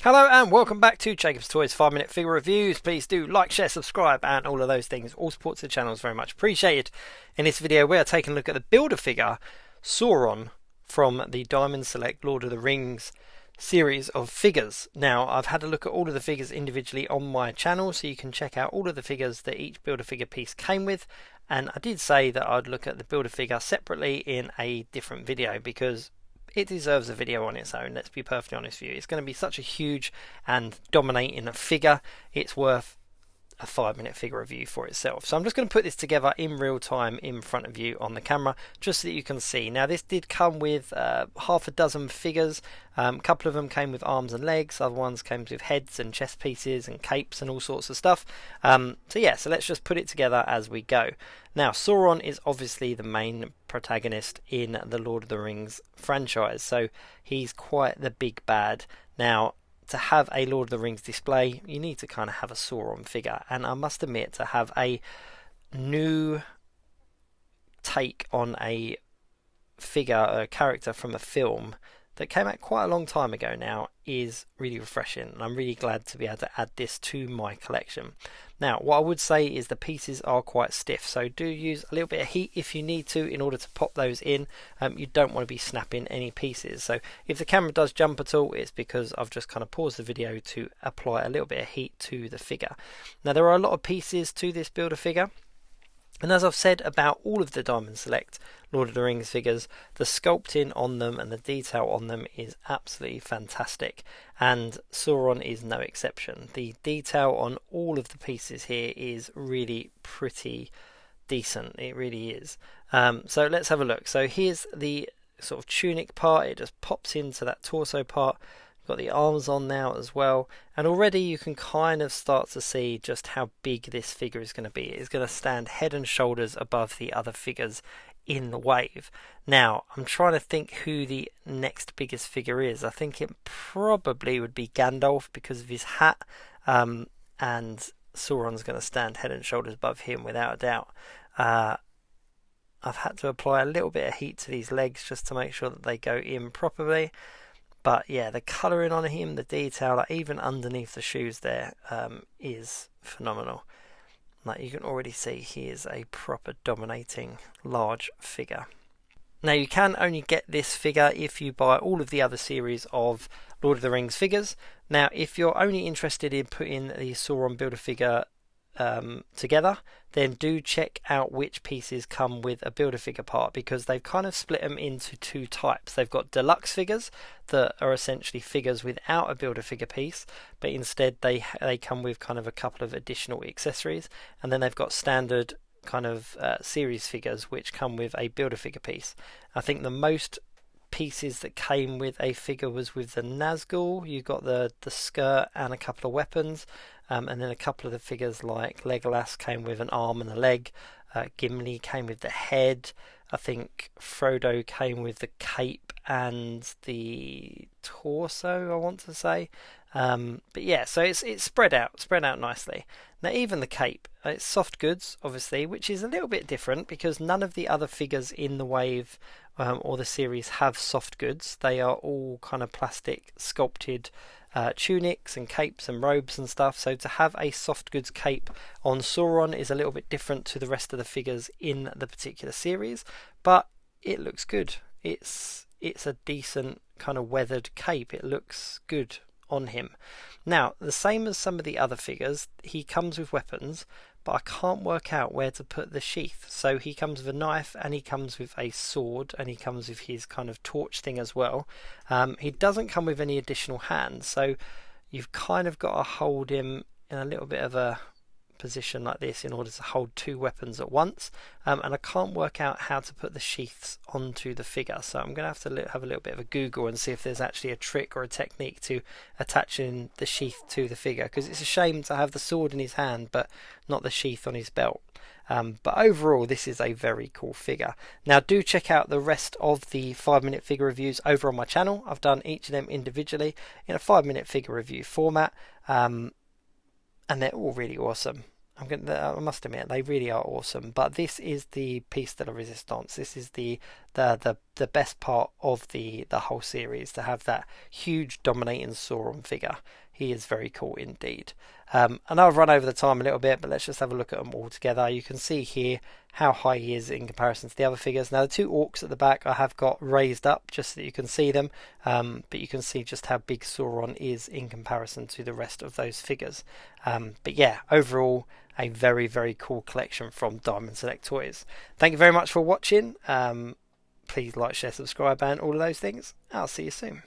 Hello and welcome back to Jacob's Toys 5 Minute Figure Reviews. Please do like, share, subscribe and all of those things. All support to the channel is very much appreciated. In this video we are taking a look at the Build-A-Figure Sauron from the Diamond Select Lord of the Rings series of figures. Now I've had a look at all of the figures individually on my channel, so you can check out all of the figures that each Build-A-Figure piece came with. And I did say that I'd look at the Build-A-Figure separately in a different video because it deserves a video on its own. Let's be perfectly honest with you. It's going to be such a huge and dominating figure. It's worth a 5-minute figure review for itself. So I'm just going to put this together in real time in front of you on the camera just so that you can see. Now this did come with half a dozen figures. A couple of them came with arms and legs, other ones came with heads and chest pieces and capes and all sorts of stuff. So let's just put it together as we go. Now Sauron is obviously the main protagonist in the Lord of the Rings franchise, so he's quite the big bad. Now to have a Lord of the Rings display, you need to kind of have a Sauron figure, and I must admit, to have a new take on a figure, a character from a film that came out quite a long time ago now, is really refreshing, and I'm really glad to be able to add this to my collection. Now what I would say is the pieces are quite stiff, so do use a little bit of heat if you need to in order to pop those in. You don't want to be snapping any pieces, so if the camera does jump at all, it's because I've just kind of paused the video to apply a little bit of heat to the figure. Now there are a lot of pieces to this Build-A-Figure, and as I've said about all of the Diamond Select Lord of the Rings figures, the sculpting on them and the detail on them is absolutely fantastic, and Sauron is no exception. The detail on all of the pieces here is really pretty decent, it really is. So let's have a look. So here's the sort of tunic part, it just pops into that torso part. Got the arms on now as well, and already you can kind of start to see just how big this figure is going to be. It's going to stand head and shoulders above the other figures in the wave. Now I'm trying to think who the next biggest figure is. I think it probably would be Gandalf because of his hat, and Sauron's going to stand head and shoulders above him without a doubt. I've had to apply a little bit of heat to these legs just to make sure that they go in properly. But yeah, the colouring on him, the detail, like even underneath the shoes there, is phenomenal. Like you can already see, he is a proper dominating large figure. Now you can only get this figure if you buy all of the other series of Lord of the Rings figures. Now if you're only interested in putting the Sauron Build-A-Figure together, then do check out which pieces come with a Build-A-Figure part, because they've kind of split them into two types. They've got deluxe figures that are essentially figures without a Build-A-Figure piece, but instead they come with kind of a couple of additional accessories, and then they've got standard kind of series figures which come with a Build-A-Figure piece. I think the most pieces that came with a figure was with the Nazgul. You got the skirt and a couple of weapons, and then a couple of the figures like Legolas came with an arm and a leg. Gimli came with the head. I think Frodo came with the cape and the torso, I want to say. But yeah, so it's spread out nicely. Now even the cape, it's soft goods obviously, which is a little bit different because none of the other figures in the wave or the series have soft goods. They are all kind of plastic sculpted tunics and capes and robes and stuff. So to have a soft goods cape on Sauron is a little bit different to the rest of the figures in the particular series, but it looks good. It's a decent kind of weathered cape. It looks good on him. Now the same as some of the other figures, he comes with weapons, but I can't work out where to put the sheath. So he comes with a knife and he comes with a sword and he comes with his kind of torch thing as well. He doesn't come with any additional hands, so you've kind of got to hold him in a little bit of a position like this in order to hold two weapons at once, and I can't work out how to put the sheaths onto the figure, so I'm going to have a little bit of a Google and see if there's actually a trick or a technique to attaching the sheath to the figure, because it's a shame to have the sword in his hand but not the sheath on his belt. But overall this is a very cool figure. Now do check out the rest of the 5-minute figure reviews over on my channel. I've done each of them individually in a 5-minute figure review format, and they're all really awesome. I must admit they really are awesome. But this is the piece de la resistance. This is the best part of the whole series, to have that huge dominating Sauron figure. He is very cool indeed. And I've run over the time a little bit, but let's just have a look at them all together. You can see here how high he is in comparison to the other figures. Now the two orcs at the back I have got raised up just so that you can see them, but you can see just how big Sauron is in comparison to the rest of those figures. But yeah, overall a very, very cool collection from Diamond Select Toys. Thank you very much for watching. Please like, share, subscribe and all of those things. I'll see you soon.